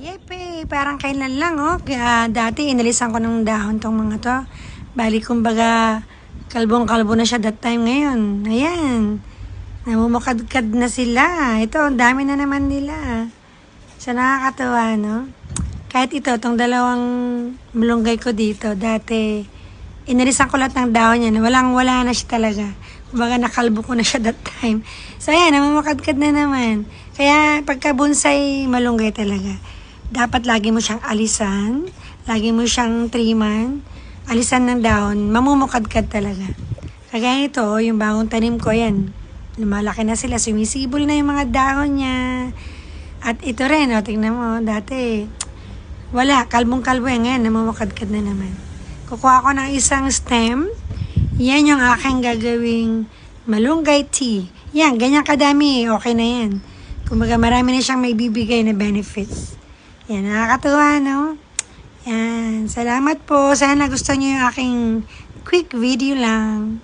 Yepe, parang kailan lang, oh. Kaya dati inalisan ko ng dahon tong mga to. Bali, kumbaga, kalbong-kalbo na siya that time ngayon. Ayan. Namumukadkad na sila. Ito, ang dami na naman nila. So, nakakatawa, no? Kahit ito, tong dalawang malunggay ko dito, dati, inalisan ko lahat ng dahon niya. Walang-wala na siya talaga. Kumbaga, nakalbo ko na siya that time. So, ayan, namumukadkad na naman. Kaya, pagka bonsai, malunggay talaga. Dapat lagi mo siyang alisan, lagi mo siyang triman, alisan ng dahon, mamumukadkad talaga. Kagaya ito, yung bagong tanim ko, yan. Lumalaki na sila, sumisibol na yung mga dahon niya. At ito rin, tingnan mo, dati, wala, kalbong-kalbo yan, ngayon, namumukadkad na naman. Kukuha ko ng isang stem, yan yung aking gagawing malunggay tea. Yan, ganyan kadami, okay na yan. Kumbaga, marami na siyang may bibigay na benefits. Yan, nakakatuwa, no? Yan, salamat po. Sana gusto niyo yung aking quick video lang.